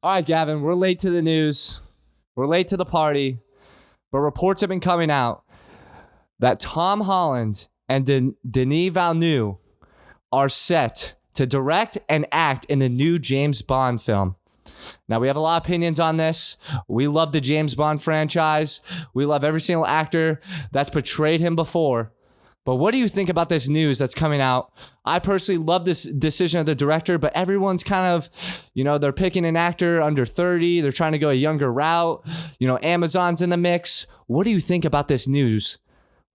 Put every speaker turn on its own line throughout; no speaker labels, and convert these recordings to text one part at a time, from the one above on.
All right, Gavin, we're late to the news. We're late to the party. But reports have been coming out that Tom Holland and Denis Villeneuve are set to direct and act in the new James Bond film. Now, we have a lot of opinions on this. We love the James Bond franchise. We love every single actor that's portrayed him before. But what do you think about this news that's coming out? I personally love this decision of the director, but everyone's kind of, they're picking an actor under 30. They're trying to go a younger route. Amazon's in the mix. What do you think about this news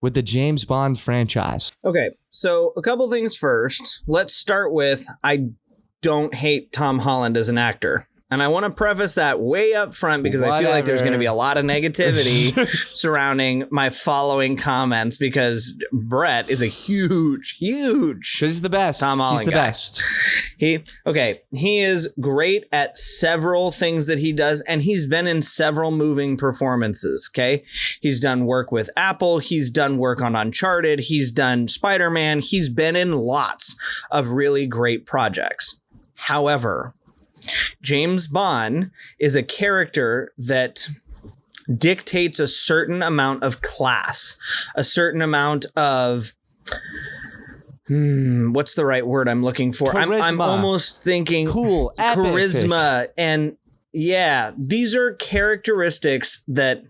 with the James Bond franchise?
Okay, so a couple things first. Let's start with, I don't hate Tom Holland as an actor. And I want to preface that way up front because I feel like there's going to be a lot of negativity surrounding my following comments because Brett is a huge
He's the best.
Tom Holland
He's the
guy.
best.
He is great at several things that he does, and he's been in several moving performances, okay? He's done work with Apple. He's done work on Uncharted. He's done Spider-Man. He's been in lots of really great projects. However, James Bond is a character that dictates a certain amount of class, a certain amount of what's the right word I'm looking for? I'm almost thinking
cool, epic.
Charisma. And yeah, these are characteristics that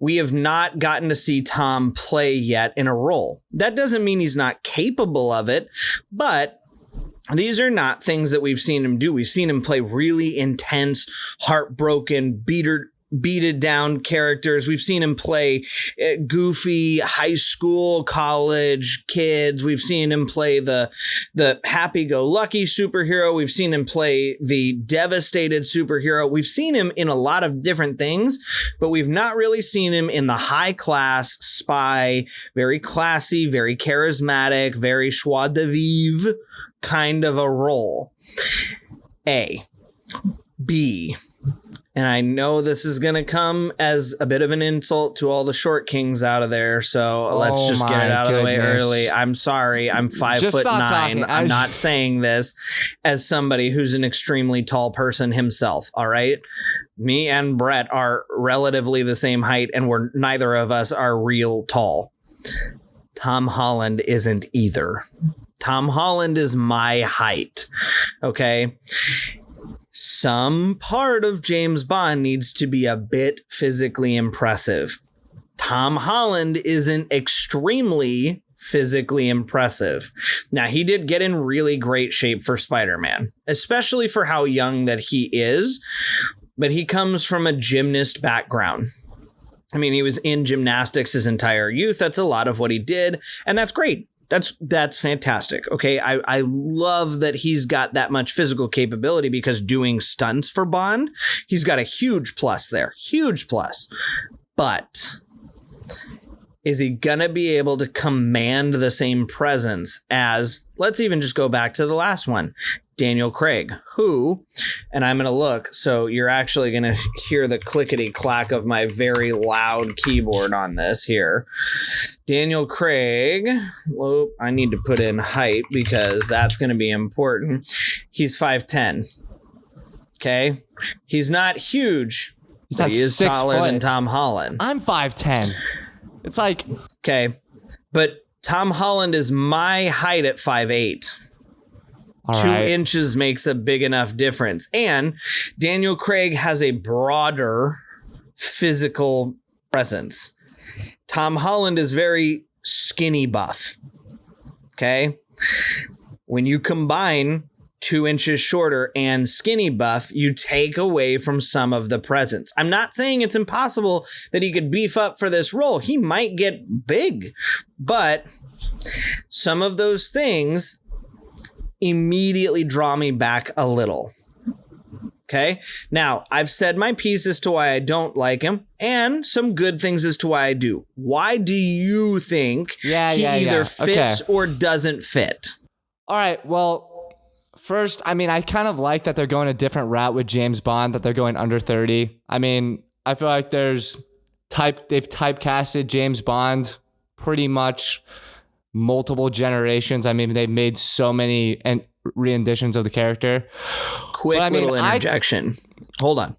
we have not gotten to see Tom play yet in a role. That doesn't mean he's not capable of it, but these are not things that we've seen him do. We've seen him play really intense, heartbroken, beated down characters. We've seen him play goofy high school, college kids. We've seen him play the happy-go-lucky superhero. We've seen him play the devastated superhero. We've seen him in a lot of different things, but we've not really seen him in the high-class spy, very classy, very charismatic, very joie de vivre kind of a role. A. B. And I know this is going to come as a bit of an insult to all the short kings out of there. So let's just get it out of the way early. I'm sorry. I'm 5'9". I'm not saying this as somebody who's an extremely tall person himself. All right. Me and Brett are relatively the same height, and neither of us are real tall. Tom Holland isn't either. Tom Holland is my height. Okay. Some part of James Bond needs to be a bit physically impressive. Tom Holland isn't extremely physically impressive. Now, he did get in really great shape for Spider-Man, especially for how young that he is, but he comes from a gymnast background. I mean, he was in gymnastics his entire youth. That's a lot of what he did, and that's great. That's fantastic. Okay, I love that he's got that much physical capability because doing stunts for Bond, he's got a huge plus there. Huge plus. But is he gonna be able to command the same presence as, let's even just go back to the last one, Daniel Craig, who, and I'm going to look, so you're actually going to hear the clickety clack of my very loud keyboard on this here. Daniel Craig, well, I need to put in height because that's going to be important. He's 5'10". Okay. He's not huge.
He's
but he is taller than Tom Holland.
I'm 5'10". It's like,
okay. But Tom Holland is my height at 5'8".
All
2
right.
inches makes a big enough difference. And Daniel Craig has a broader physical presence. Tom Holland is very skinny buff. Okay. When you combine 2 inches shorter and skinny buff, you take away from some of the presence. I'm not saying it's impossible that he could beef up for this role. He might get big, but some of those things immediately draw me back a little. Okay. Now, I've said my piece as to why I don't like him and some good things as to why I do. Why do you think he either fits or doesn't fit?
All right. Well, first, I mean, I kind of like that they're going a different route with James Bond, that they're going under 30. I mean, I feel like they've typecasted James Bond pretty much multiple generations. I mean, they've made so many renditions of the character.
Quick little interjection. Hold on.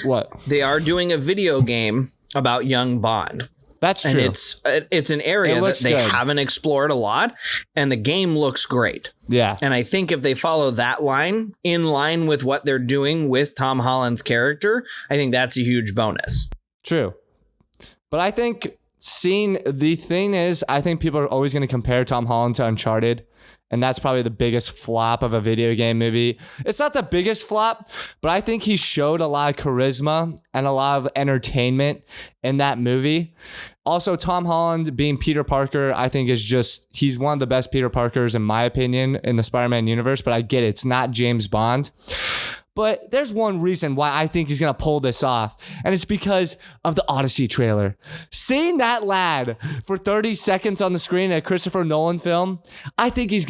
What?
They are doing a video game about young Bond.
That's true.
And it's an area that they haven't explored a lot, and the game looks great.
Yeah.
And I think if they follow that line in line with what they're doing with Tom Holland's character, I think that's a huge bonus.
True. But I think the thing is, I think people are always going to compare Tom Holland to Uncharted. And that's probably the biggest flop of a video game movie. It's not the biggest flop, but I think he showed a lot of charisma and a lot of entertainment in that movie. Also, Tom Holland being Peter Parker, I think he's one of the best Peter Parkers in my opinion in the Spider-Man universe, but I get it. It's not James Bond. But there's one reason why I think he's going to pull this off, and it's because of the Odyssey trailer. Seeing that lad for 30 seconds on the screen in a Christopher Nolan film, I think he's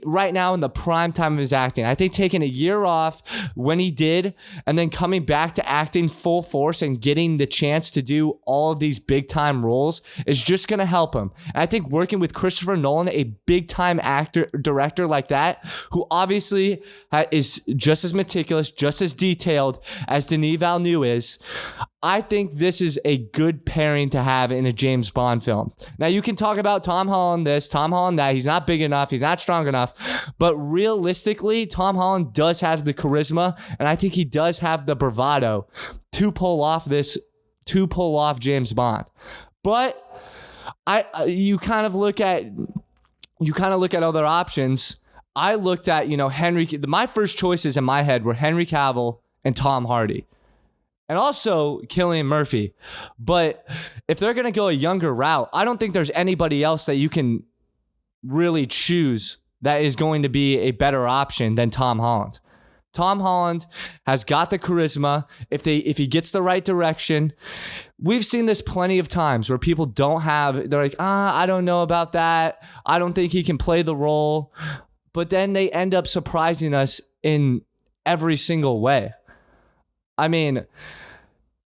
right now in the prime time of his acting. I think taking a year off when he did, and then coming back to acting full force and getting the chance to do all of these big time roles is just going to help him. And I think working with Christopher Nolan, a big time director like that, who obviously is just as meticulous, just as detailed as Denis Villeneuve is, I think this is a good pairing to have in a James Bond film. Now, you can talk about Tom Holland this, Tom Holland that. He's not big enough. He's not strong enough. But realistically, Tom Holland does have the charisma, and I think he does have the bravado to pull off James Bond. But you kind of look at other options. I looked at, my first choices in my head were Henry Cavill and Tom Hardy. And also Cillian Murphy. But if they're going to go a younger route, I don't think there's anybody else that you can really choose that is going to be a better option than Tom Holland. Tom Holland has got the charisma. If he gets the right direction, we've seen this plenty of times where people they're like, I don't know about that. I don't think he can play the role. But then they end up surprising us in every single way. I mean,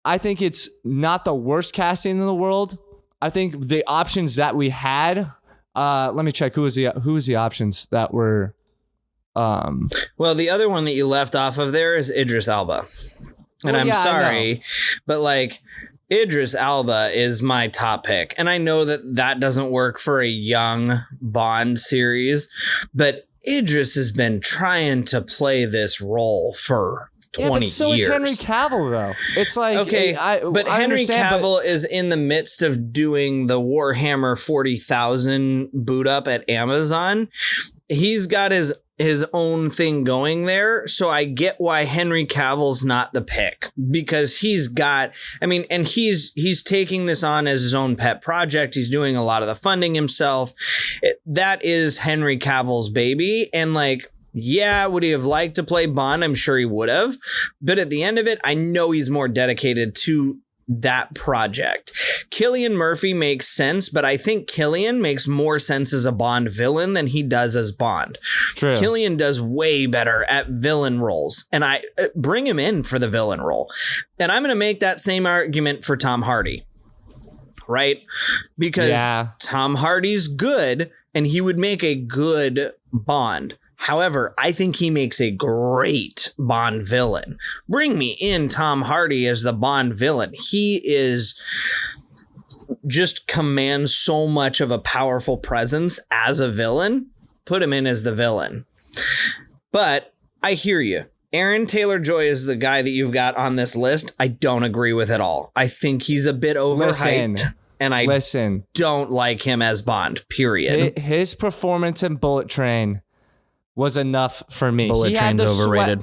I think it's not the worst casting in the world. I think the options that we had, let me check who was the options that were.
Well, the other one that you left off of there is Idris Elba. And I'm sorry, but Idris Elba is my top pick. And I know that doesn't work for a young Bond series, but Idris has been trying to play this role for 20 years.
So is Henry Cavill, though. It's like,
okay, but Henry Cavill is in the midst of doing the Warhammer 40,000 boot up at Amazon. He's got his own thing going there. So I get why Henry Cavill's not the pick, because he's taking this on as his own pet project. He's doing a lot of the funding himself. That is Henry Cavill's baby. And would he have liked to play Bond? I'm sure he would have. But at the end of it, I know he's more dedicated to that project. Cillian Murphy makes sense, but I think Cillian makes more sense as a Bond villain than he does as Bond.
True.
Cillian does way better at villain roles, and I bring him in for the villain role. And I'm going to make that same argument for Tom Hardy, right? Because Tom Hardy's good, and he would make a good Bond. However, I think he makes a great Bond villain. Bring me in Tom Hardy as the Bond villain. He just commands so much of a powerful presence as a villain. Put him in as the villain. But I hear you. Aaron Taylor-Joy is the guy that you've got on this list. I don't agree with at all. I think he's a bit overhyped. And I don't like him as Bond, period.
His performance in Bullet Train was enough for me.
Bullet Train's overrated.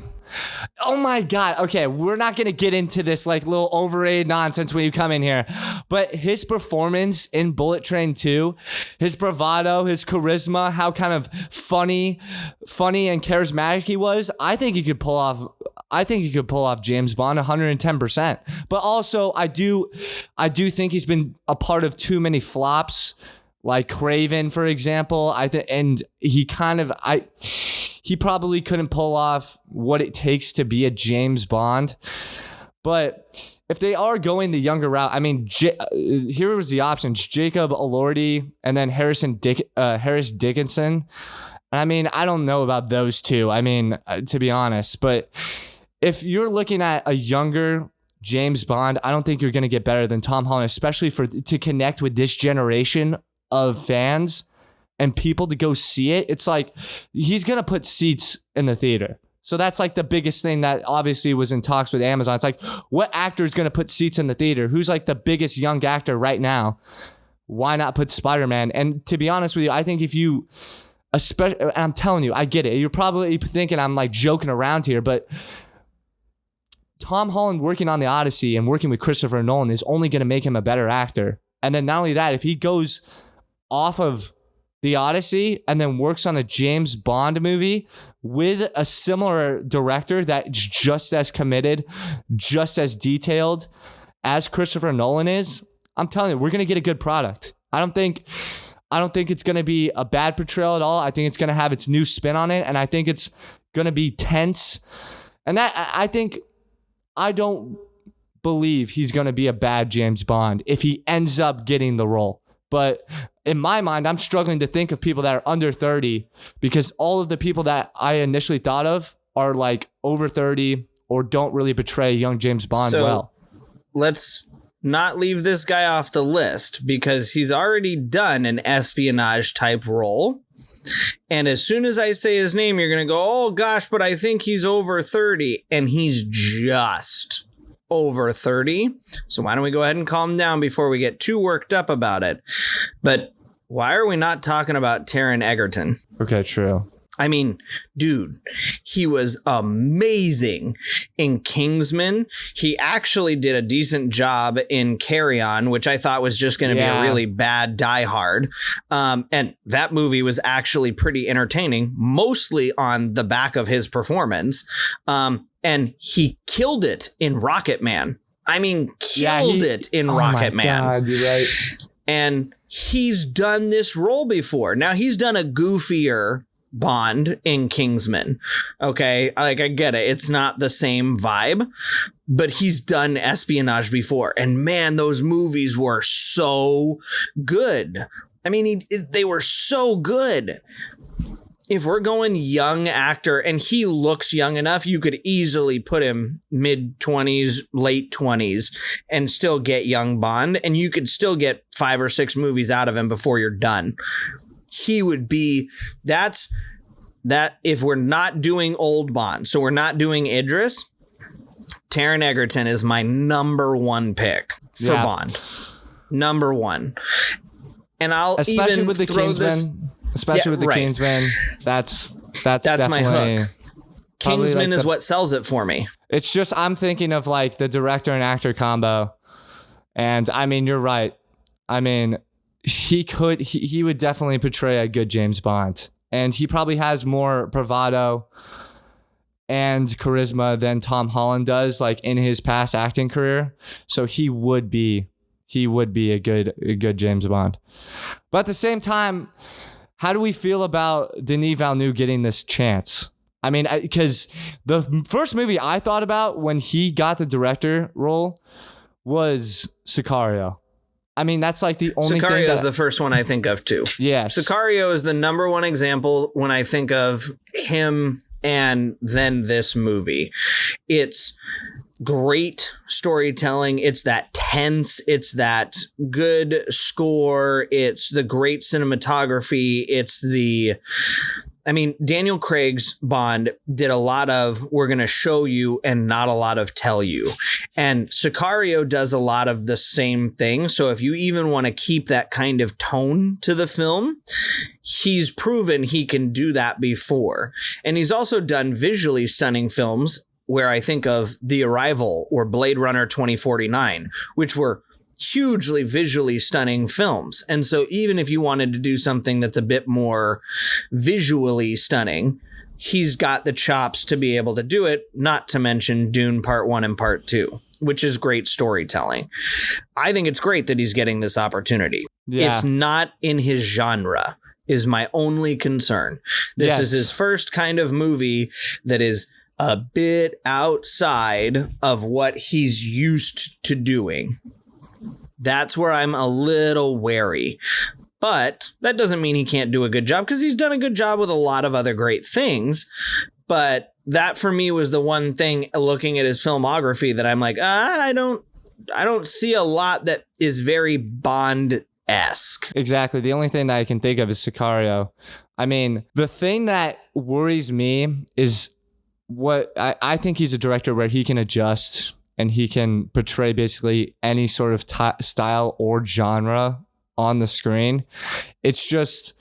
Oh my God. Okay, we're not going to get into this little overrated nonsense when you come in here. But his performance in Bullet Train 2, his bravado, his charisma, how kind of funny and charismatic he was, I think he could pull off James Bond 110%. But also, I do think he's been a part of too many flops. Like Craven, for example, he probably couldn't pull off what it takes to be a James Bond. But if they are going the younger route, here was the options: Jacob Elordi and then Harris Dickinson. I don't know about those two. To be honest, but if you're looking at a younger James Bond, I don't think you're going to get better than Tom Holland, especially to connect with this generation of fans and people to go see it. It's like he's going to put seats in the theater. So that's like the biggest thing that obviously was in talks with Amazon. It's like, what actor is going to put seats in the theater? Who's like the biggest young actor right now? Why not put Spider-Man? And to be honest with you, I think if you, especially, I'm telling you, I get it. You're probably thinking I'm like joking around here, but Tom Holland working on the Odyssey and working with Christopher Nolan is only going to make him a better actor. And then not only that, if he goes off of the Odyssey and then works on a James Bond movie with a similar director that's just as committed, just as detailed as Christopher Nolan is, I'm telling you, we're going to get a good product. I don't think it's going to be a bad portrayal at all. I think it's going to have its new spin on it, and I think it's going to be tense. And I don't believe he's going to be a bad James Bond if he ends up getting the role. But in my mind, I'm struggling to think of people that are under 30 because all of the people that I initially thought of are like over 30 or don't really portray young James Bond well.
Let's not leave this guy off the list because he's already done an espionage type role. And as soon as I say his name, you're going to go, oh gosh, but I think he's over 30. And he's just over 30. So why don't we go ahead and calm down before we get too worked up about it? But why are we not talking about Taron Egerton?
Okay, true.
I mean, dude, he was amazing in Kingsman. He actually did a decent job in Carry On, which I thought was just going to be a really bad Die Hard. And that movie was actually pretty entertaining, mostly on the back of his performance. And he killed it in Rocket Man. I mean, killed it in Rocket Man.
God, you're right.
And he's done this role before. Now, he's done a goofier Bond in Kingsman. Okay, like I get it. It's not the same vibe, but he's done espionage before. And man, those movies were so good. I mean, they were so good. If we're going young actor, and he looks young enough, you could easily put him mid-20s, late 20s, and still get young Bond, and you could still get 5 or 6 movies out of him before you're done. He would be, that if we're not doing old Bond, so we're not doing Idris, Taron Egerton is my number 1 pick for Bond. Number 1. And I'll
especially
even
with the
throw
Kingsman,
this...
especially with the Kingsman, that's
my hook. Kingsman
like
is what sells it for me.
It's just, I'm thinking of like the director and actor combo. And I mean, you're right. I mean, he would definitely portray a good James Bond. And he probably has more bravado and charisma than Tom Holland does, like in his past acting career. So he would be a good James Bond. But at the same time, how do we feel about Denis Villeneuve getting this chance? I mean, because the first movie I thought about when he got the director role was Sicario. I mean, that's like the only thing.
Sicario is the first one I think of too.
Yes.
Sicario is the number 1 example when I think of him and then this movie. It's great storytelling. It's that tense. It's that good score. It's the great cinematography. Daniel Craig's Bond did a lot of we're going to show you and not a lot of tell you. And Sicario does a lot of the same thing. So if you even want to keep that kind of tone to the film, he's proven he can do that before. And he's also done visually stunning films where I think of The Arrival or Blade Runner 2049, which were hugely visually stunning films. And so even if you wanted to do something that's a bit more visually stunning, he's got the chops to be able to do it, not to mention Dune Part 1 and Part 2, which is great storytelling. I think it's great that he's getting this opportunity. Yeah. It's not in his genre is my only concern. This is his first kind of movie that is a bit outside of what he's used to doing. That's where I'm a little wary. But that doesn't mean he can't do a good job, because he's done a good job with a lot of other great things. But that for me was the one thing looking at his filmography that I'm like, I don't see a lot that is very Bond-esque.
Exactly. The only thing that I can think of is Sicario. I mean, the thing that worries me is what I think he's a director where he can adjust and he can portray basically any sort of style or genre on the screen. It's just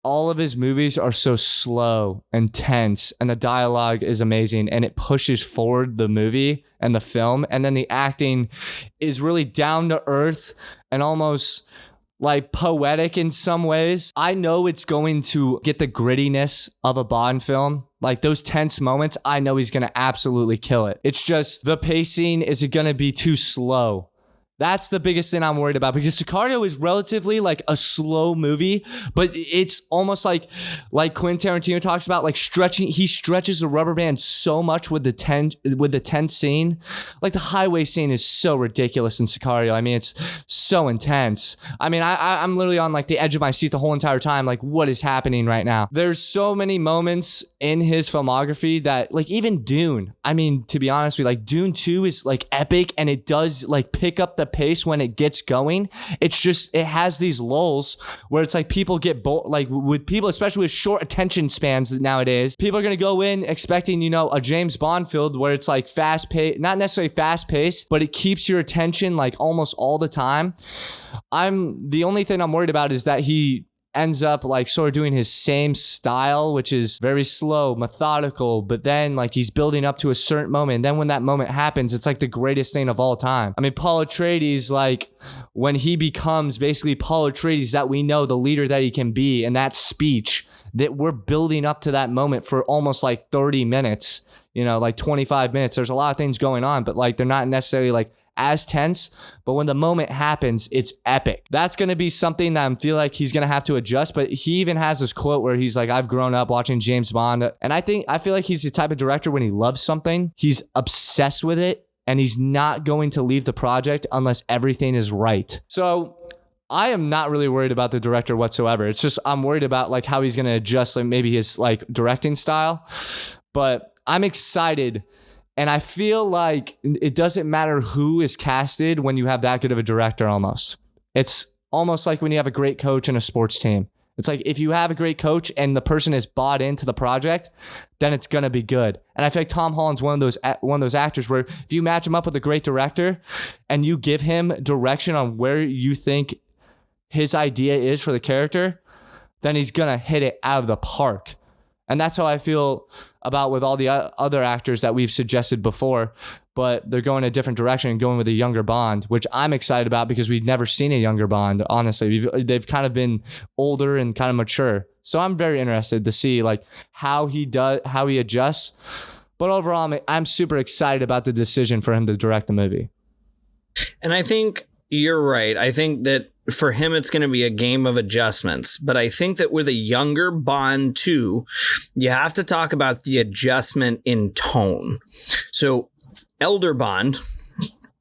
all of his movies are so slow and tense, and the dialogue is amazing, and it pushes forward the movie and the film. And then the acting is really down to earth and almost like poetic in some ways. I know it's going to get the grittiness of a Bond film. Like those tense moments, I know he's going to absolutely kill it. It's just the pacing, is it going to be too slow? That's the biggest thing I'm worried about, because Sicario is relatively like a slow movie, but it's almost like Quentin Tarantino talks about, like stretching. He stretches the rubber band so much with the tense scene. Like the highway scene is so ridiculous in Sicario. I mean, it's so intense. I mean, I'm literally on like the edge of my seat the whole entire time. Like, what is happening right now? There's so many moments in his filmography that, like, even Dune. I mean, to be honest with you, like Dune 2 is like epic, and it does like pick up the pace when it gets going. It's just, it has these lulls where it's like people get bored, like with people, especially with short attention spans nowadays, people are going to go in expecting, you know, a James Bond film where it's like fast paced, not necessarily fast paced, but it keeps your attention like almost all the time. The only thing I'm worried about is that he ends up like sort of doing his same style, which is very slow, methodical, but then like he's building up to a certain moment. And then when that moment happens, it's like the greatest thing of all time. I mean, Paul Atreides, like when he becomes basically Paul Atreides that we know, the leader that he can be, and that speech that we're building up to that moment for almost like 30 minutes, you know, like 25 minutes. There's a lot of things going on, but like they're not necessarily like as tense, but when the moment happens, it's epic. That's going to be something that I feel like he's going to have to adjust, but he even has this quote where he's like, I've grown up watching James Bond. And I feel like he's the type of director, when he loves something, he's obsessed with it, and he's not going to leave the project unless everything is right. So I am not really worried about the director whatsoever. It's just, I'm worried about like how he's going to adjust, like maybe his like directing style, but I'm excited. And I feel like it doesn't matter who is casted when you have that good of a director almost. It's almost like when you have a great coach in a sports team. It's like if you have a great coach and the person is bought into the project, then it's going to be good. And I feel like Tom Holland's one of those actors where if you match him up with a great director and you give him direction on where you think his idea is for the character, then he's going to hit it out of the park. And that's how I feel about with all the other actors that we've suggested before, but they're going a different direction and going with a younger Bond, which I'm excited about because we've never seen a younger Bond. Honestly, they've kind of been older and kind of mature. So I'm very interested to see like how he adjusts. But overall, I'm super excited about the decision for him to direct the movie.
And I think you're right. I think that for him, it's going to be a game of adjustments. But I think that with a younger Bond too, you have to talk about the adjustment in tone. So elder Bond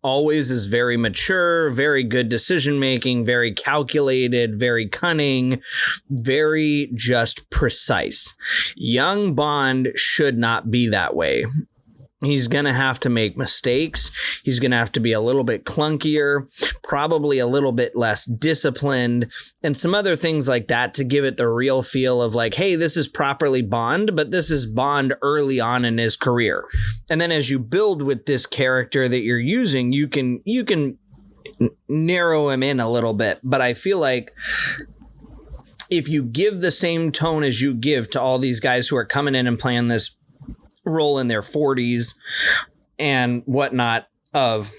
always is very mature, very good decision making, very calculated, very cunning, very just precise. Young Bond should not be that way. He's going to have to make mistakes. He's going to have to be a little bit clunkier, probably a little bit less disciplined, and some other things like that to give it the real feel of like, hey, this is properly Bond, but this is Bond early on in his career. And then as you build with this character that you're using, you can narrow him in a little bit. But I feel like if you give the same tone as you give to all these guys who are coming in and playing this role in their 40s and whatnot, of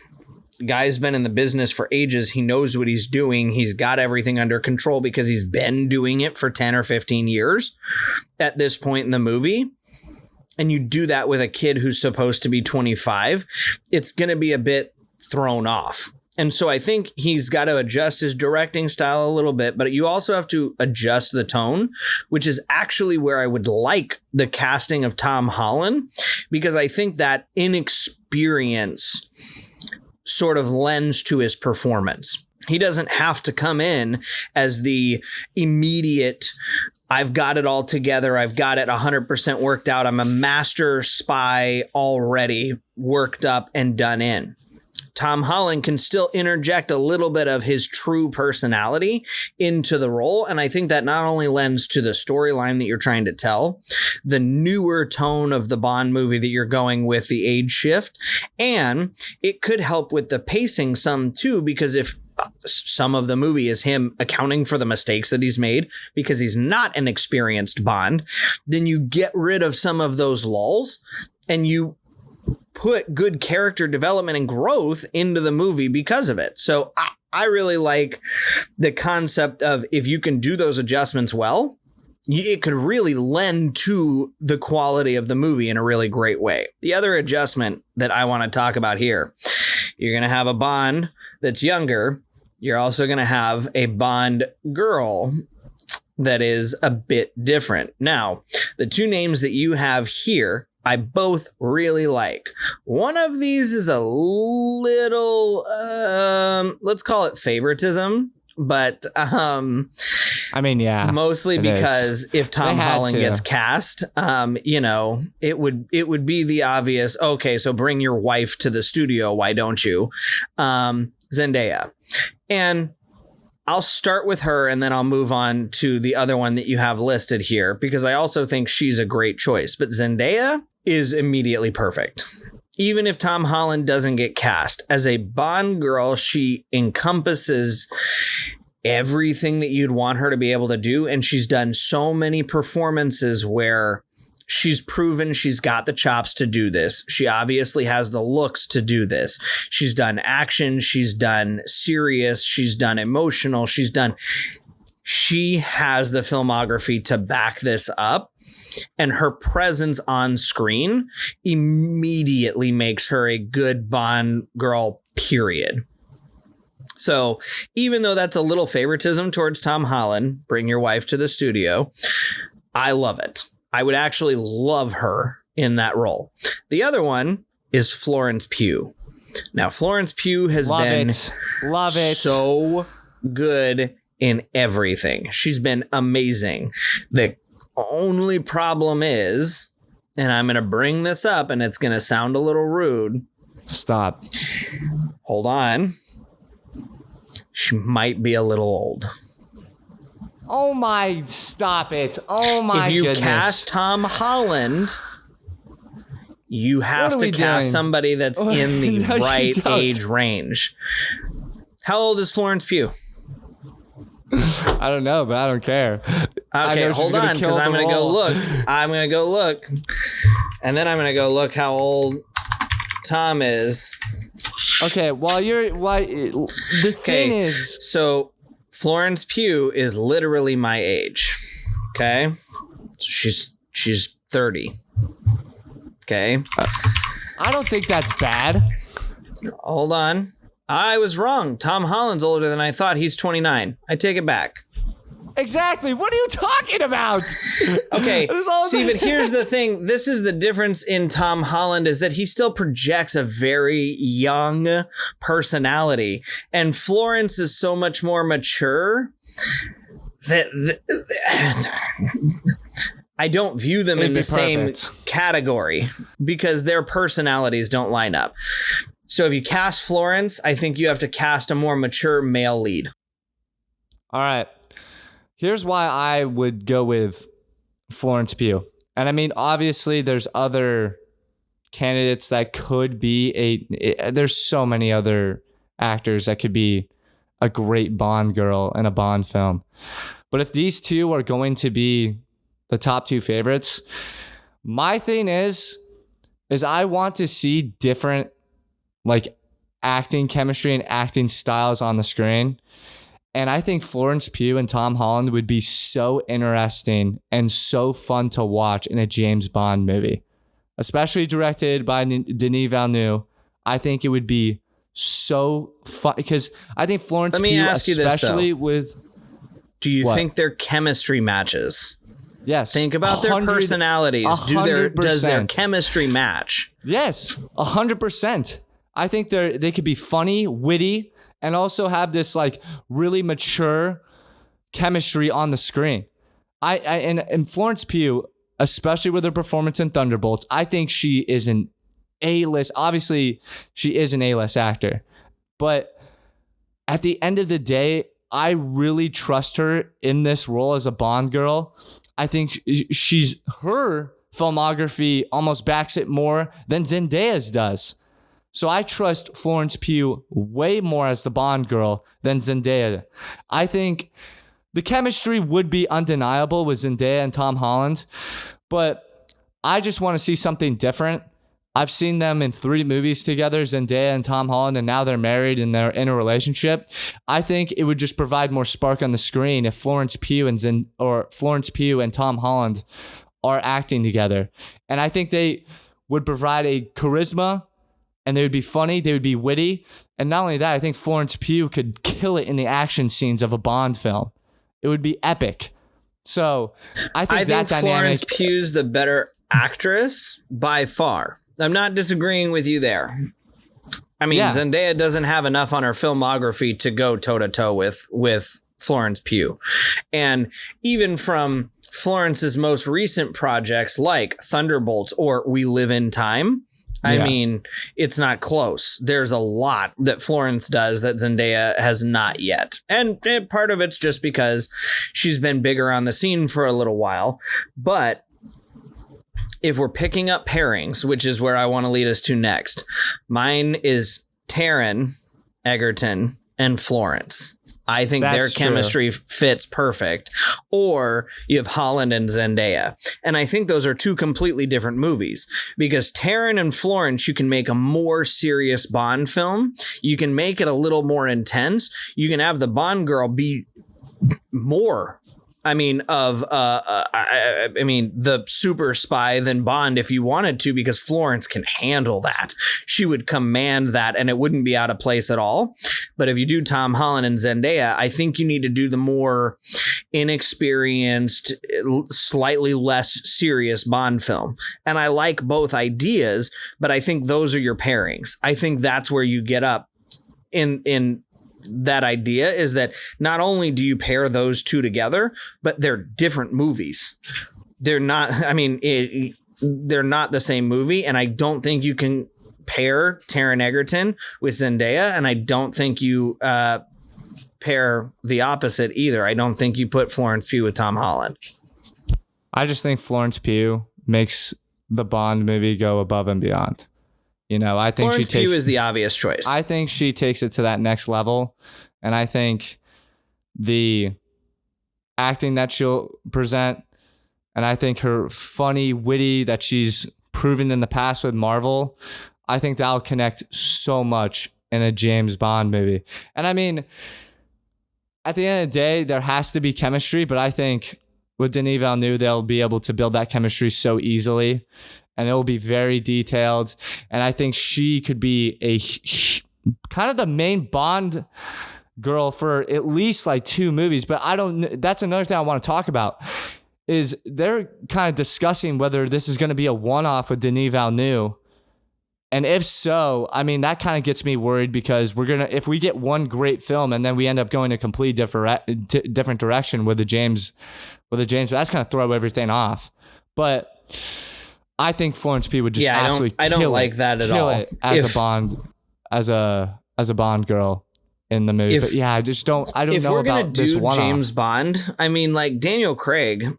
guy's been in the business for ages, he knows what he's doing, he's got everything under control because he's been doing it for 10 or 15 years at this point in the movie, and you do that with a kid who's supposed to be 25, it's going to be a bit thrown off. And so I think he's got to adjust his directing style a little bit, but you also have to adjust the tone, which is actually where I would like the casting of Tom Holland, because I think that inexperience sort of lends to his performance. He doesn't have to come in as the immediate I've got it all together. I've got it 100% worked out. I'm a master spy already worked up and done in. Tom Holland can still interject a little bit of his true personality into the role. And I think that not only lends to the storyline that you're trying to tell, the newer tone of the Bond movie that you're going with, the age shift, and it could help with the pacing some too, because if some of the movie is him accounting for the mistakes that he's made because he's not an experienced Bond, then you get rid of some of those lulls and you put good character development and growth into the movie because of it. So I really like the concept of if you can do those adjustments well, it could really lend to the quality of the movie in a really great way. The other adjustment that I want to talk about here, you're going to have a Bond that's younger. You're also going to have a Bond girl that is a bit different. Now, the two names that you have here, I both really like. One of these is a little, let's call it favoritism, but
I mean, yeah,
mostly because if Tom Holland gets cast, it would be the obvious. Okay, so bring your wife to the studio. Why don't you? Zendaya. And I'll start with her and then I'll move on to the other one that you have listed here because I also think she's a great choice. But Zendaya is immediately perfect. Even if Tom Holland doesn't get cast as a Bond girl, she encompasses everything that you'd want her to be able to do. And she's done so many performances where she's proven she's got the chops to do this. She obviously has the looks to do this. She's done action. She's done serious. She's done emotional. She has the filmography to back this up. And her presence on screen immediately makes her a good Bond girl, period. So even though that's a little favoritism towards Tom Holland, bring your wife to the studio, I love it. I would actually love her in that role. The other one is Florence Pugh. Now, Florence Pugh has been so good in everything. She's been amazing. The only problem is, and I'm going to bring this up and it's going to sound a little rude.
Stop.
Hold on. She might be a little old.
Oh my, stop it. Oh my goodness. If you
cast Tom Holland, you have to cast somebody that's in the right age range. How old is Florence Pugh?
I don't know, but I don't care.
Okay, hold on, because I'm going to go look. I'm going to go look. And then I'm going to go look how old Tom is.
Okay, the thing is...
So Florence Pugh is literally my age. Okay? She's 30. Okay?
I don't think that's bad.
Hold on. I was wrong. Tom Holland's older than I thought. He's 29. I take it back.
Exactly. What are you talking about?
Okay. See, but here's the thing. This is the difference in Tom Holland is that he still projects a very young personality. And Florence is so much more mature that I don't view them in the same category because their personalities don't line up. So if you cast Florence, I think you have to cast a more mature male lead.
All right. Here's why I would go with Florence Pugh. And I mean, obviously, there's other candidates that could be there's so many other actors that could be a great Bond girl in a Bond film. But if these two are going to be the top two favorites, my thing is I want to see different like acting chemistry and acting styles on the screen. And I think Florence Pugh and Tom Holland would be so interesting and so fun to watch in a James Bond movie, especially directed by Denis Villeneuve. I think it would be so fun because I think Florence Pugh, especially with...
Do you think their chemistry matches?
Yes.
Think about their personalities. Does their chemistry match?
Yes, 100%. I think they could be funny, witty, and also have this like really mature chemistry on the screen. And Florence Pugh, especially with her performance in Thunderbolts, I think she is an A-list. Obviously, she is an A-list actor. But at the end of the day, I really trust her in this role as a Bond girl. I think her filmography almost backs it more than Zendaya's does. So I trust Florence Pugh way more as the Bond girl than Zendaya. I think the chemistry would be undeniable with Zendaya and Tom Holland, but I just want to see something different. I've seen them in 3 movies together, Zendaya and Tom Holland, and now they're married and they're in a relationship. I think it would just provide more spark on the screen if Florence Pugh and Tom Holland are acting together. And I think they would provide a charisma, and they would be funny, they would be witty. And not only that, I think Florence Pugh could kill it in the action scenes of a Bond film. It would be epic. So I think that dynamic,
Florence Pugh's the better actress by far. I'm not disagreeing with you there. I mean, Zendaya doesn't have enough on her filmography to go toe-to-toe with Florence Pugh. And even from Florence's most recent projects like Thunderbolts or We Live in Time, I mean, it's not close. There's a lot that Florence does that Zendaya has not yet. And part of it's just because she's been bigger on the scene for a little while. But if we're picking up pairings, which is where I want to lead us to next, mine is Taron Egerton and Florence. I think their chemistry fits perfect. Or you have Holland and Zendaya. And I think those are 2 completely different movies, because Taron and Florence, you can make a more serious Bond film. You can make it a little more intense. You can have the Bond girl be more, I mean, the super spy than Bond if you wanted to, because Florence can handle that. She would command that, and it wouldn't be out of place at all. But if you do Tom Holland and Zendaya, I think you need to do the more inexperienced, slightly less serious Bond film. And I like both ideas, but I think those are your pairings. I think that's where you get up in that idea, is that not only do you pair those 2 together, but they're different movies. They're not, they're not the same movie. And I don't think you can pair Taron Egerton with Zendaya. And I don't think you pair the opposite either. I don't think you put Florence Pugh with Tom Holland.
I just think Florence Pugh makes the Bond movie go above and beyond. You know, I think
Florence Pugh is the obvious choice.
I think she takes it to that next level. And I think the acting that she'll present, and I think her funny, witty that she's proven in the past with Marvel, I think that'll connect so much in a James Bond movie. And I mean, at the end of the day, there has to be chemistry, but I think with Denis Villeneuve, they'll be able to build that chemistry so easily. And it will be very detailed. And I think she could be a kind of the main Bond girl for at least like 2 movies. But that's another thing I want to talk about, is they're kind of discussing whether this is going to be a one-off with Denis Villeneuve. And if so, I mean, that kind of gets me worried, because if we get one great film and then we end up going a completely different direction with the James, that's going to throw everything off. But I think Florence Pugh would just absolutely
I don't like that at all.
As a Bond girl in the movie. But yeah, I don't know about this one-off. If we're going to do
James Bond, I mean, like Daniel Craig,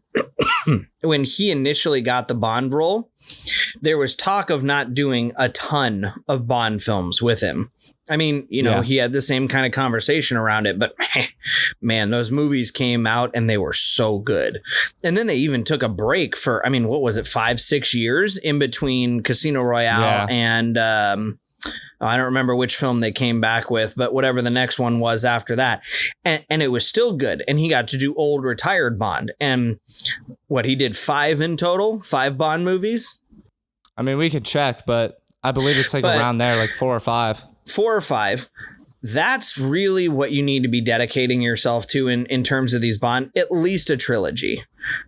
when he initially got the Bond role, there was talk of not doing a ton of Bond films with him. I mean, he had the same kind of conversation around it, but man, those movies came out and they were so good. And then they even took a break for, I mean, what was it, 5-6 years in between Casino Royale and I don't remember which film they came back with, but whatever the next one was after that. And it was still good. And he got to do old retired Bond. And he did 5 in total, 5 Bond movies.
I mean, we could check, but I believe it's around there, like 4 or 5.
4 or 5. That's really what you need to be dedicating yourself to in terms of these Bond, at least a trilogy.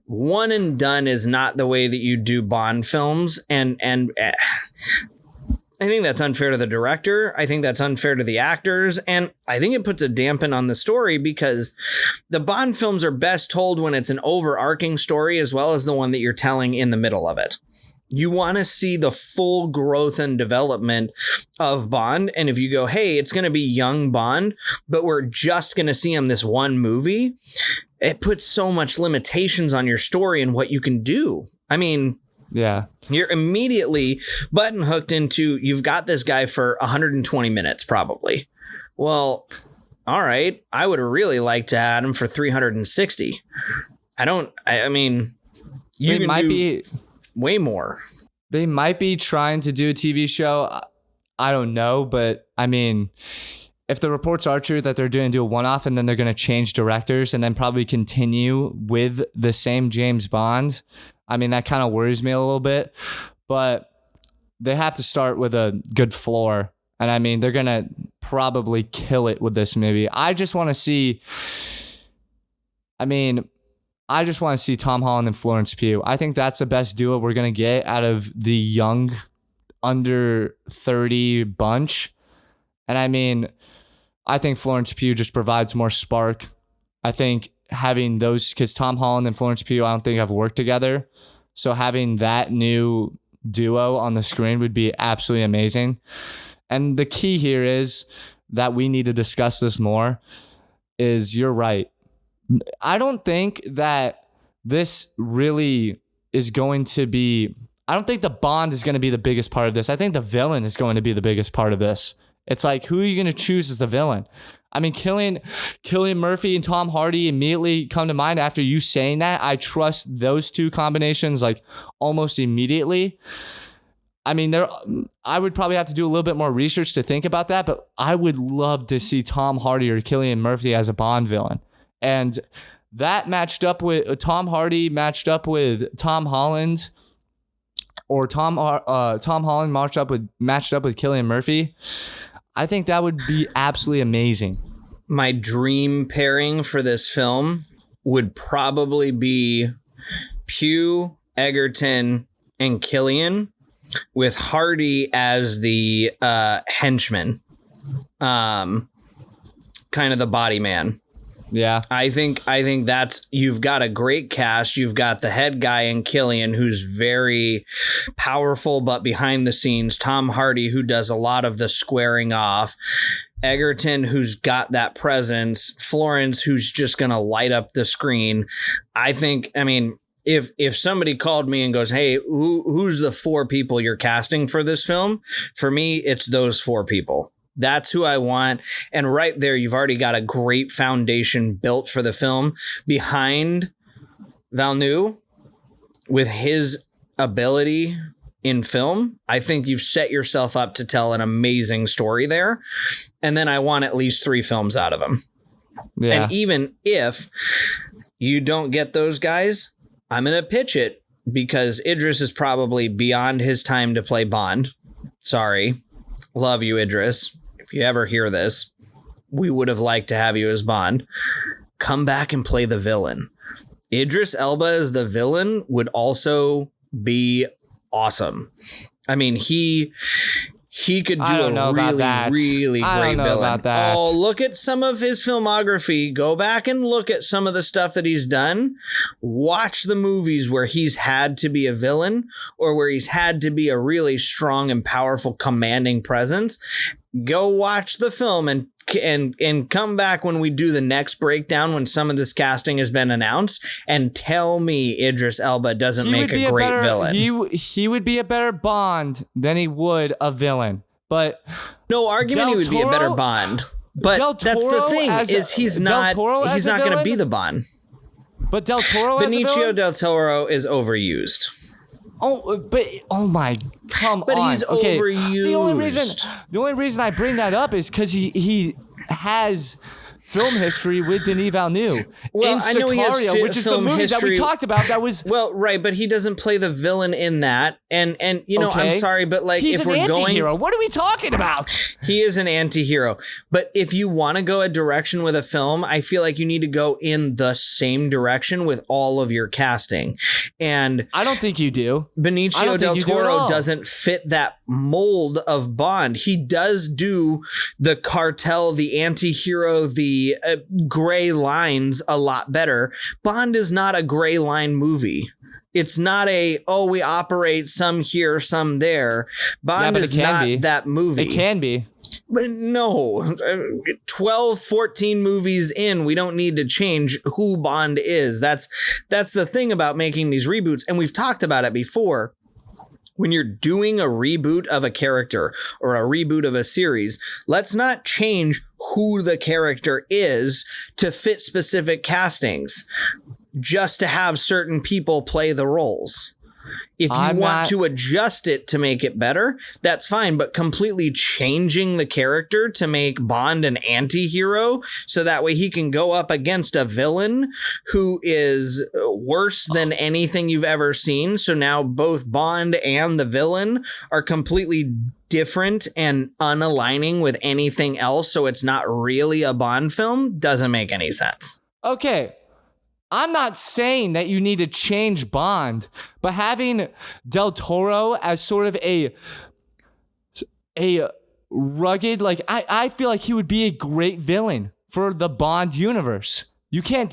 One and done is not the way that you do Bond films. And I think that's unfair to the director. I think that's unfair to the actors. And I think it puts a dampen on the story because the Bond films are best told when it's an overarching story as well as the one that you're telling in the middle of it. You want to see the full growth and development of Bond. And if you go, hey, it's going to be young Bond, but we're just going to see him this one movie, it puts so much limitations on your story and what you can do. I mean...
Yeah.
You're immediately button hooked into, you've got this guy for 120 minutes, probably. Well, all right. I would really like to add him for 360. I mean, you
They
can
might
do
be
way more.
They might be trying to do a TV show. I don't know, but I mean, if the reports are true that they're going to do a one-off and then they're going to change directors and then probably continue with the same James Bond, I mean, that kind of worries me a little bit, but they have to start with a good floor. And I mean, they're going to probably kill it with this movie. I just want to see Tom Holland and Florence Pugh. I think that's the best duo we're going to get out of the young under 30 bunch. And I mean, I think Florence Pugh just provides more spark. I think having those, because Tom Holland and Florence Pugh, I don't think have worked together. So having that new duo on the screen would be absolutely amazing. And the key here is that we need to discuss this more is you're right. I don't think that this really is going to be, I don't think the Bond is going to be the biggest part of this. I think the villain is going to be the biggest part of this. It's like, who are you going to choose as the villain? I mean, Cillian Murphy and Tom Hardy immediately come to mind after you saying that. I trust those two combinations like almost immediately. I mean, I would probably have to do a little bit more research to think about that, but I would love to see Tom Hardy or Cillian Murphy as a Bond villain. And that matched up with Tom Hardy matched up with Tom Holland, or Tom Holland matched up with Cillian Murphy. I think that would be absolutely amazing.
My dream pairing for this film would probably be Pugh, Egerton, and Cillian, with Hardy as the henchman, kind of the body man.
Yeah,
I think that's, you've got a great cast. You've got the head guy in Cillian, who's very powerful, but behind the scenes. Tom Hardy, who does a lot of the squaring off. Egerton, who's got that presence. Florence, who's just going to light up the screen. I mean, if somebody called me and goes, hey, who's the 4 people you're casting for this film? For me, it's those 4 people. That's who I want. And right there, you've already got a great foundation built for the film behind Villeneuve with his ability in film. I think you've set yourself up to tell an amazing story there. And then I want at least 3 films out of him. Yeah. And even if you don't get those guys, I'm going to pitch it because Idris is probably beyond his time to play Bond. Sorry. Love you, Idris. If you ever hear this, we would have liked to have you as Bond. Come back and play the villain. Idris Elba as the villain would also be awesome. I mean, he could do a really great villain. Oh, look at some of his filmography. Go back and look at some of the stuff that he's done. Watch the movies where he's had to be a villain or where he's had to be a really strong and powerful commanding presence. Go watch the film and come back when we do the next breakdown when some of this casting has been announced and tell me Idris Elba doesn't make a great villain.
He would be a better Bond than he would a villain. But
no argument, he would be a better Bond. But that's the thing is he's not going to be the Bond.
But Del Toro
Benicio del Toro is overused.
Oh my, come on.
But he's overused.
The only reason I bring that up is because he has film history with Denis Villeneuve.
Well,
in
I know he has
Sicario, which is the
film
movie that we
history.
talked about. That was
Well, right, but he doesn't play the villain in that. And you know, I'm
Okay.
sorry, but like
he's
if
an
we're going,
anti-hero. What are we talking about?
he is an anti-hero. But if you want to go a direction with a film, I feel like you need to go in the same direction with all of your casting. And
I don't think you do. I
Benicio
don't
del
think you do at
Toro
all.
doesn't fit that mold of Bond. He does do the cartel, the anti-hero, the gray lines a lot better. Bond is not a gray line movie. It's not we operate some here, some there. Bond
but it
is
can
not
be.
that movie.
It can be.
But no, 12, 14 movies in, we don't need to change who Bond is. That's the thing about making these reboots. And we've talked about it before. When you're doing a reboot of a character or a reboot of a series, let's not change who the character is to fit specific castings just to have certain people play the roles. If you want to adjust it to make it better, that's fine. But completely changing the character to make Bond an anti-hero so that way he can go up against a villain who is worse than anything you've ever seen. So now both Bond and the villain are completely different and unaligning with anything else. So it's not really a Bond film. Doesn't make any sense.
Okay. I'm not saying that you need to change Bond, but having Del Toro as sort of a rugged, like I feel like he would be a great villain for the Bond universe. You can't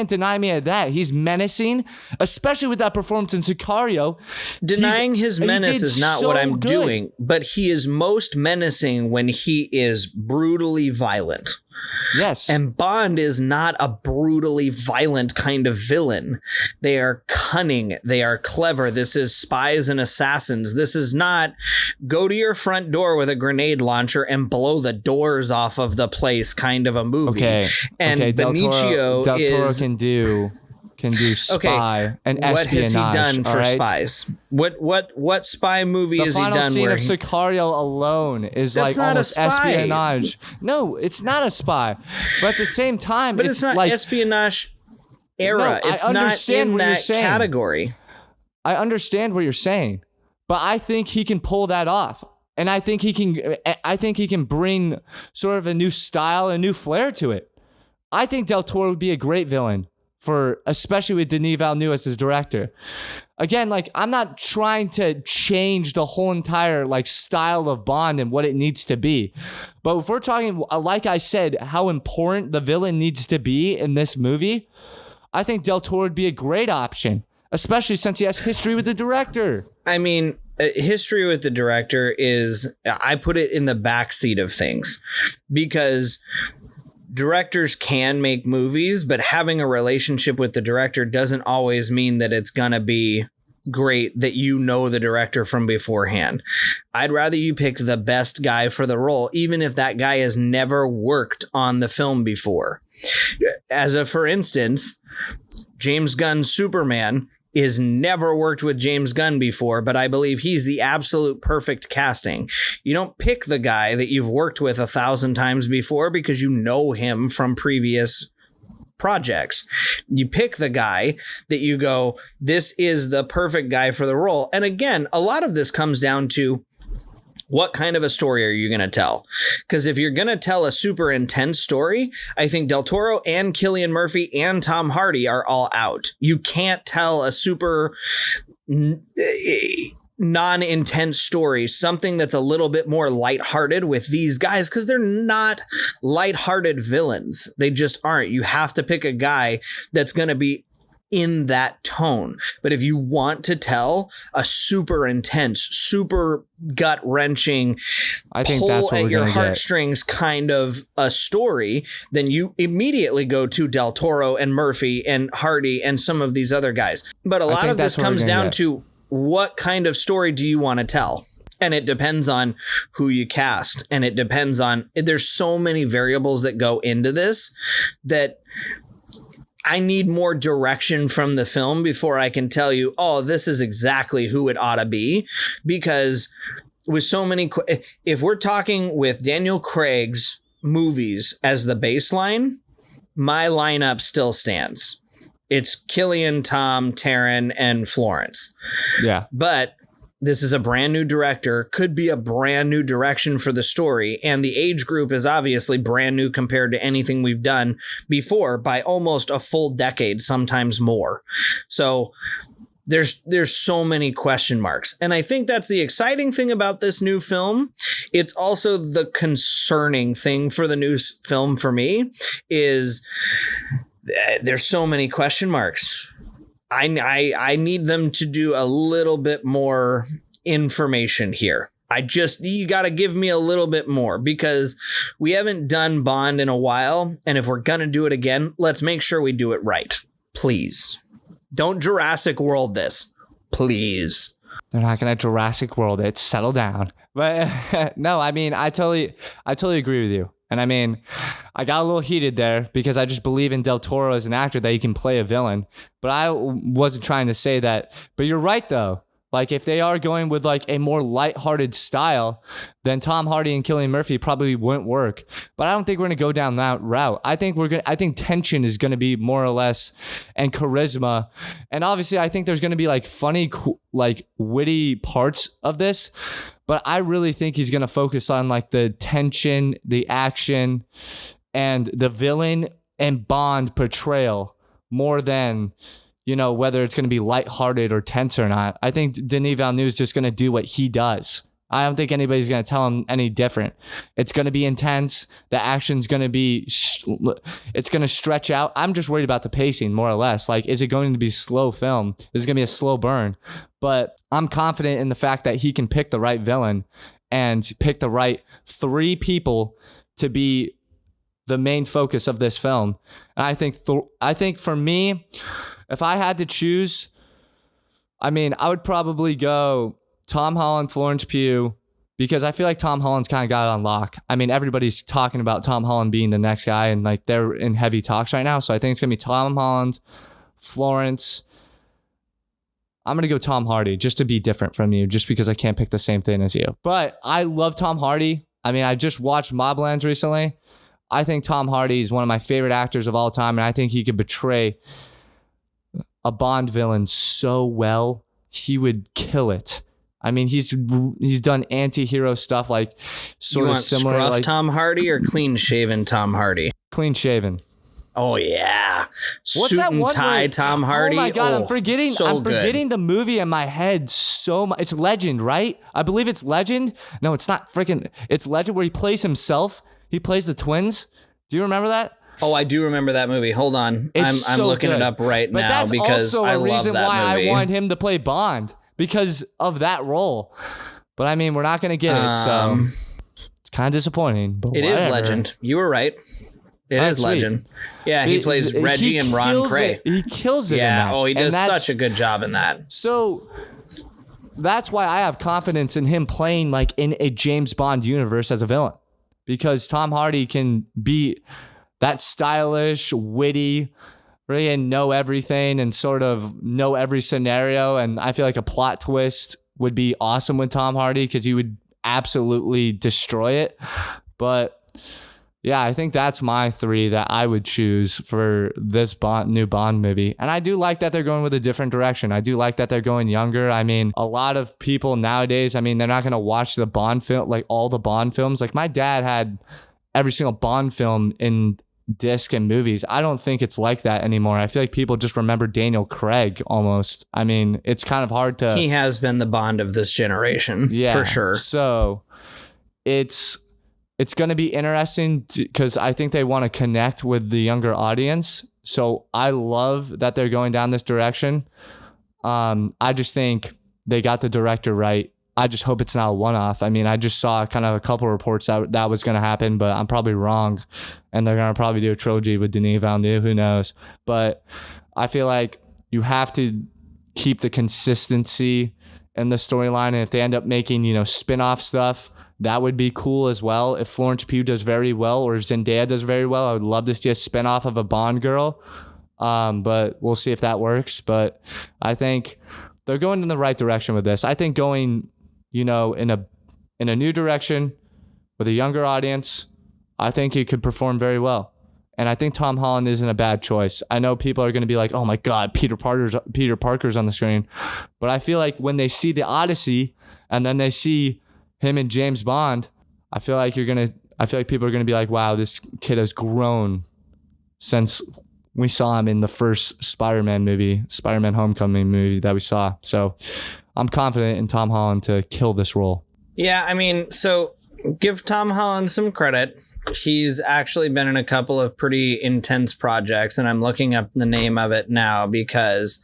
deny me of that. He's menacing, especially with that performance in Sicario.
Denying his menace is not what I'm
good.
doing, but he is most menacing when he is brutally violent.
Yes.
And Bond is not a brutally violent kind of villain. They are cunning. They are clever. This is spies and assassins. This is not go to your front door with a grenade launcher and blow the doors off of the place kind of a movie.
Okay.
And
Del
Benicio
Toro
is...
can do spy and espionage.
What has he done for
right?
spies? What spy movie has he done?
The final scene
where
of Sicario alone is
That's
like
not a
almost
spy.
espionage. No, it's not a spy. But at the same time,
But it's not
like,
espionage era.
No,
it's
I
not
understand
in
what you're
that
saying.
category.
I understand what you're saying, but I think he can pull that off. And I think he can bring sort of a new style, a new flair to it. I think Del Toro would be a great villain, especially with Denis Villeneuve as the director. Again, like I'm not trying to change the whole entire like style of Bond and what it needs to be. But if we're talking, like I said, how important the villain needs to be in this movie, I think Del Toro would be a great option, especially since he has history with the director.
I mean, history with the director is, I put it in the backseat of things because directors can make movies, but having a relationship with the director doesn't always mean that it's going to be great, that you know the director from beforehand. I'd rather you pick the best guy for the role, even if that guy has never worked on the film before. For instance, James Gunn's Superman is never worked with James Gunn before, but I believe he's the absolute perfect casting. You don't pick the guy that you've worked with 1,000 times before because you know him from previous projects. You pick the guy that you go, this is the perfect guy for the role. And again, a lot of this comes down to what kind of a story are you going to tell? Because if you're going to tell a super intense story, I think Del Toro and Cillian Murphy and Tom Hardy are all out. You can't tell a super non-intense story, something that's a little bit more lighthearted with these guys, because they're not lighthearted villains. They just aren't. You have to pick a guy that's going to be in that tone. But if you want to tell a super intense, super gut-wrenching,
I think
pull
that's what
at
we're
your
gonna
heartstrings kind of a story, then you immediately go to Del Toro and Murphy and Hardy and some of these other guys. But a lot of this comes down to what kind of story do you want to tell? And it depends on who you cast. And it depends on, there's so many variables that go into this that I need more direction from the film before I can tell you, oh, this is exactly who it ought to be. Because with so many, if we're talking with Daniel Craig's movies as the baseline, my lineup still stands. It's Killian, Tom, Taryn, and Florence.
Yeah.
But this is a brand new director, could be a brand new direction for the story. And the age group is obviously brand new compared to anything we've done before by almost a full decade, sometimes more. So there's so many question marks. And I think that's the exciting thing about this new film. It's also the concerning thing for the new film for me is there's so many question marks. I need them to do a little bit more information here. You got to give me a little bit more because we haven't done Bond in a while. And if we're going to do it again, let's make sure we do it right. Please. Don't Jurassic World this. Please.
They're not going to Jurassic World it. Settle down. But no, I mean, I totally agree with you. And I mean, I got a little heated there because I just believe in Del Toro as an actor that he can play a villain. But I wasn't trying to say that. But you're right, though. Like, if they are going with like a more lighthearted style, then Tom Hardy and Cillian Murphy probably wouldn't work. But I don't think we're going to go down that route. I think tension is going to be more or less, and charisma. And obviously, I think there's going to be like funny, like witty parts of this. But I really think he's going to focus on like the tension, the action, and the villain and Bond portrayal more than, you know, whether it's going to be lighthearted or tense or not. I think Denis Villeneuve is just going to do what he does. I don't think anybody's going to tell him any different. It's going to be intense. The action's going to be, it's going to stretch out. I'm just worried about the pacing more or less. Like, is it going to be slow film? Is it going to be a slow burn? But I'm confident in the fact that he can pick the right villain and pick the right 3 people to be the main focus of this film. And I think for me, if I had to choose, I mean, I would probably go Tom Holland, Florence Pugh, because I feel like Tom Holland's kind of got it on lock. I mean, everybody's talking about Tom Holland being the next guy, and like they're in heavy talks right now. So I think it's going to be Tom Holland, Florence. I'm going to go Tom Hardy just to be different from you, just because I can't pick the same thing as you. But I love Tom Hardy. I mean, I just watched Moblands recently. I think Tom Hardy is one of my favorite actors of all time, and I think he could portray a Bond villain so well. He would kill it. I mean, he's done anti-hero stuff like sort of similar.
Scruff
like
Tom Hardy or clean-shaven Tom Hardy?
Clean-shaven.
Oh yeah.
What's
Suit
that
and
one
tie
where,
Tom Hardy.
Oh my god, I'm forgetting.
So
I'm forgetting the movie in my head so much. It's Legend, right? I believe it's Legend. No, it's not freaking. It's Legend where he plays himself. He plays the twins. Do you remember that?
Oh, I do remember that movie. Hold on. I'm
so
looking
good.
it up right
but
now because
also
I
a
love
reason
that
why
movie.
I wanted him to play Bond because of that role. But I mean, we're not going to get it, so it's kind of disappointing. But
it is Legend. You were right. It is
sweet.
Legend. Yeah, he plays Reggie and Ron Cray.
He kills it.
Yeah.
In that.
Oh, he does
And
such a good job in that.
So that's why I have confidence in him playing like in a James Bond universe as a villain, because Tom Hardy can be that stylish, witty, really, and know everything and sort of know every scenario. And I feel like a plot twist would be awesome with Tom Hardy because he would absolutely destroy it. But yeah, I think that's my 3 that I would choose for this new Bond movie. And I do like that they're going with a different direction. I do like that they're going younger. I mean, a lot of people nowadays, I mean, they're not going to watch the Bond film, like all the Bond films. Like my dad had every single Bond film in disc and movies. I don't think it's like that anymore. I feel like people just remember Daniel Craig almost. I mean, it's kind of hard to...
He has been the Bond of this generation, for sure.
So it's going to be interesting because I think they want to connect with the younger audience. So I love that they're going down this direction. I just think they got the director right. I just hope it's not a one-off. I mean, I just saw kind of a couple reports that was going to happen, but I'm probably wrong. And they're going to probably do a trilogy with Denis Villeneuve. Who knows? But I feel like you have to keep the consistency in the storyline. And if they end up making, spin-off stuff, that would be cool as well. If Florence Pugh does very well or Zendaya does very well, I would love to see a spin-off of a Bond girl. But we'll see if that works. But I think they're going in the right direction with this. I think going... in a new direction with a younger audience, I think he could perform very well. And I think Tom Holland isn't a bad choice. I know people are going to be like, oh my God, Peter Parker's on the screen. But I feel like when they see the Odyssey and then they see him and James Bond, I feel like people are going to be like, wow, this kid has grown since we saw him in the first Spider-Man movie, Spider-Man Homecoming movie that we saw. So I'm confident in Tom Holland to kill this role.
Yeah, I mean, so give Tom Holland some credit. He's actually been in a couple of pretty intense projects, and I'm looking up the name of it now because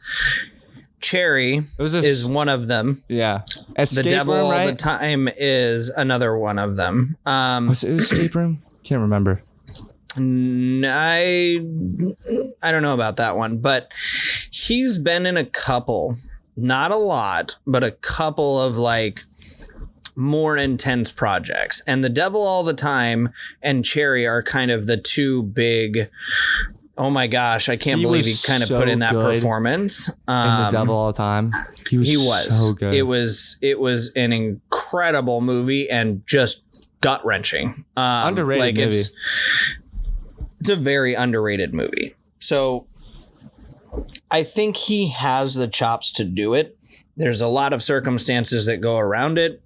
Cherry is one of them.
Yeah.
The Devil All the Time is another one of them.
Was it Escape Room? Can't remember.
I don't know about that one, but he's been in a couple, not a lot, but a couple of like more intense projects. And The Devil All the Time and Cherry are kind of the two big, oh my gosh, I can't believe he kind of put in that performance.
In The Devil All the Time. He was so good.
It was an incredible movie and just gut-wrenching.
Underrated movie.
It's a very underrated movie. So I think he has the chops to do it. There's a lot of circumstances that go around it.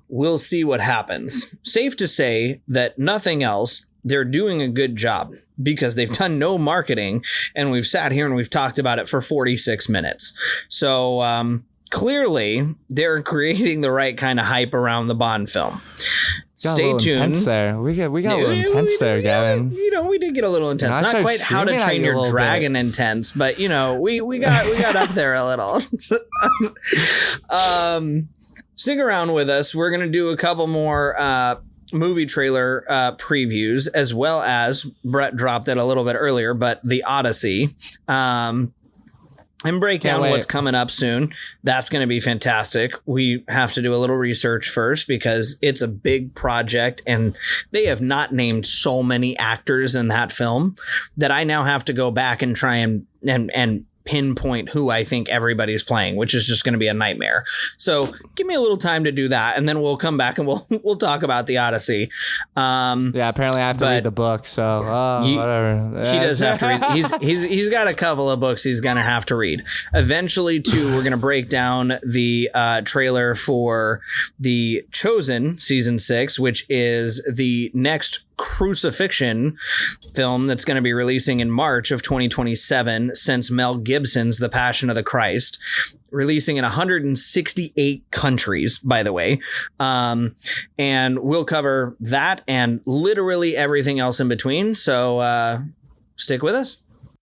We'll see what happens. Safe to say that nothing else, they're doing a good job because they've done no marketing and we've sat here and we've talked about it for 46 minutes. So clearly they're creating the right kind of hype around the Bond film. Stay tuned.
Intense there. We got a little intense there, Gavin.
We did get a little intense. Not quite How to Train Your Dragon intense, but we got up there a little. Stick around with us. We're gonna do a couple more movie trailer previews, as well as Brett dropped it a little bit earlier, but The Odyssey. And break down what's coming up soon. That's going to be fantastic. We have to do a little research first because it's a big project and they have not named so many actors in that film that I now have to go back and try and pinpoint who I think everybody's playing, which is just going to be a nightmare. So give me a little time to do that, and then we'll come back and we'll talk about The Odyssey.
Yeah, apparently I have to read the book, so whatever.
He does have to read. He's got a couple of books he's going to have to read. Eventually, too, we're going to break down the trailer for The Chosen Season 6, which is the next crucifixion film that's going to be releasing in March of 2027 since Mel Gibson's The Passion of the Christ, releasing in 168 countries, by the way. And we'll cover that and literally everything else in between. So stick with us.